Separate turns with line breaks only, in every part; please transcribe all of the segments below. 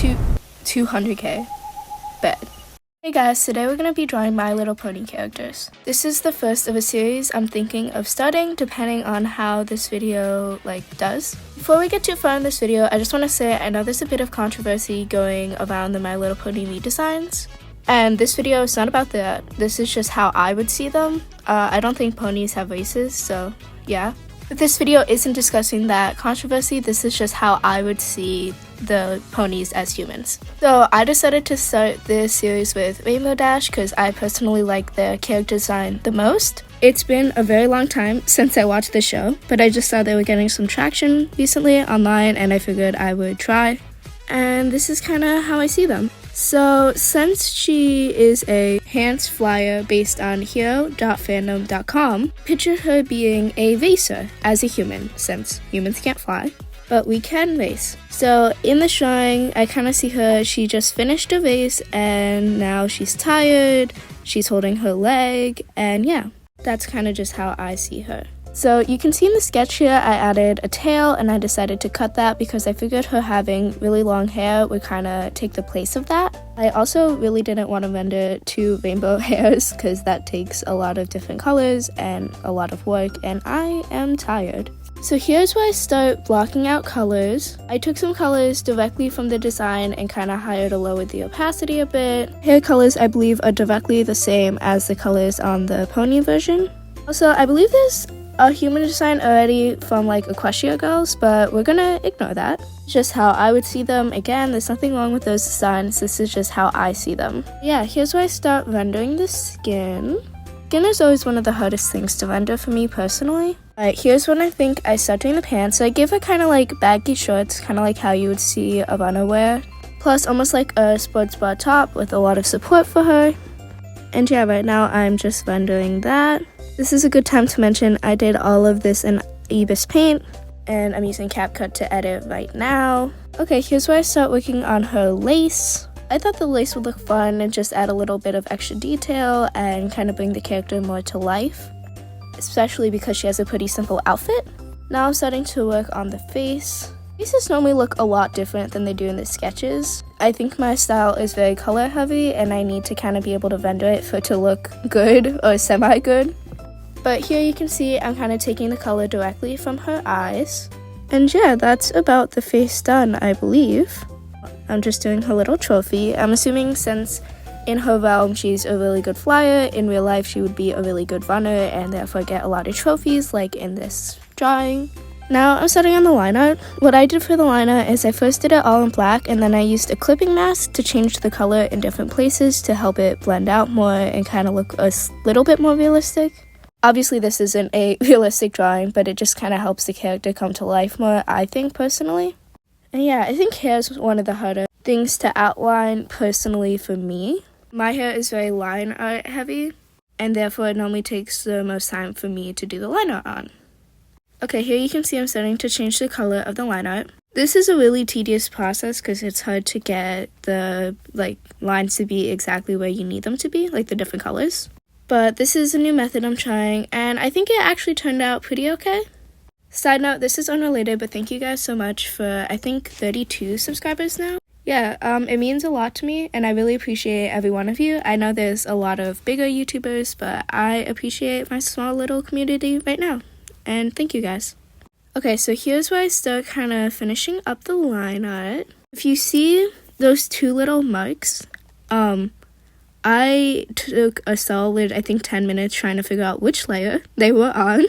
200k. Bet. Hey guys, today we're going to be drawing My Little Pony characters. This is the first of a series I'm thinking of starting depending on how this video does. Before we get too far in this video, I just want to say I know there's a bit of controversy going around the My Little Pony redesigns. And this video is not about that. This is just how I would see them. I don't think ponies have races, so yeah. But this video isn't discussing that controversy. This is just how I would see the ponies as humans. So I decided to start this series with Rainbow Dash because I personally like their character design the most. It's been a very long time since I watched the show, but I just saw they were getting some traction recently online and I figured I would try. And this is kind of how I see them. So since she is a Hans flyer based on hero.fandom.com, picture her being a racer as a human, since humans can't fly, but we can race. So in the drawing, I kind of see her, she just finished a race and now she's tired, she's holding her leg, and yeah, that's kind of just how I see her. So you can see in the sketch here, I added a tail and I decided to cut that because I figured her having really long hair would kind of take the place of that. I also really didn't want to render two rainbow hairs because that takes a lot of different colors and a lot of work and I am tired. So here's where I start blocking out colors. I took some colors directly from the design and kind of higher to lower the opacity a bit. Hair colors I believe are directly the same as the colors on the pony version. Also, I believe there's a human design already from Equestria Girls, but we're gonna ignore that. It's just how I would see them. Again, there's nothing wrong with those designs, this is just how I see them. Yeah, here's where I start rendering the skin. Skin is always one of the hardest things to render for me personally. Alright, here's when I think I start doing the pants. So I give her kind of baggy shorts, kind of like how you would see a runner wear. Plus almost like a sports bra top with a lot of support for her. And yeah, right now I'm just rendering that. This is a good time to mention I did all of this in Ibis Paint, and I'm using CapCut to edit right now. Okay, here's where I start working on her lace. I thought the lace would look fun and just add a little bit of extra detail and kind of bring the character more to life, especially because she has a pretty simple outfit. Now I'm starting to work on the face. Faces normally look a lot different than they do in the sketches. I think my style is very color heavy and I need to kind of be able to render it for it to look good or semi-good. But here you can see I'm kind of taking the color directly from her eyes. And yeah, that's about the face done, I believe. I'm just doing her little trophy. I'm assuming since in her realm she's a really good flyer, in real life she would be a really good runner and therefore get a lot of trophies like in this drawing. Now I'm starting on the line art. What I did for the line art is I first did it all in black and then I used a clipping mask to change the color in different places to help it blend out more and kind of look a little bit more realistic. Obviously this isn't a realistic drawing, but it just kind of helps the character come to life more, I think, personally. And yeah, I think hair is one of the harder things to outline personally for me. My hair is very line art heavy, and therefore it normally takes the most time for me to do the line art on. Okay, here you can see I'm starting to change the color of the line art. This is a really tedious process because it's hard to get the lines to be exactly where you need them to be, the different colors. But this is a new method I'm trying, and I think it actually turned out pretty okay. Side note, this is unrelated, but thank you guys so much for, I think, 32 subscribers now. Yeah, it means a lot to me, and I really appreciate every one of you. I know there's a lot of bigger YouTubers, but I appreciate my small little community right now. And thank you guys. Okay, so here's where I start kind of finishing up the line art. If you see those two little marks, I took a solid, I think, 10 minutes trying to figure out which layer they were on.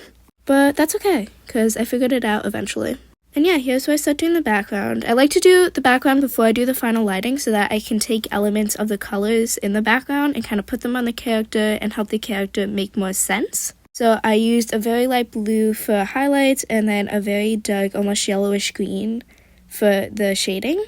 But that's okay, because I figured it out eventually. And yeah, here's where I start doing the background. I like to do the background before I do the final lighting so that I can take elements of the colors in the background and kind of put them on the character and help the character make more sense. So I used a very light blue for highlights and then a very dark, almost yellowish green for the shading.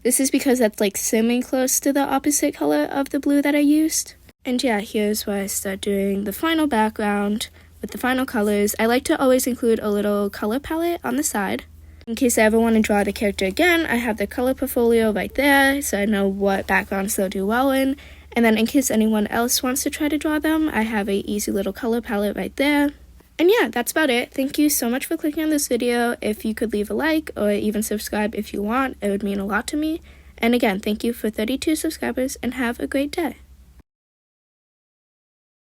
This is because that's semi-close to the opposite color of the blue that I used. And yeah, here's where I start doing the final background with the final colors. I like to always include a little color palette on the side. In case I ever want to draw the character again, I have the color portfolio right there, so I know what backgrounds they'll do well in. And then in case anyone else wants to try to draw them, I have a easy little color palette right there. And yeah, that's about it. Thank you so much for clicking on this video. If you could leave a like or even subscribe if you want, it would mean a lot to me. And again, thank you for 32 subscribers and have a great day.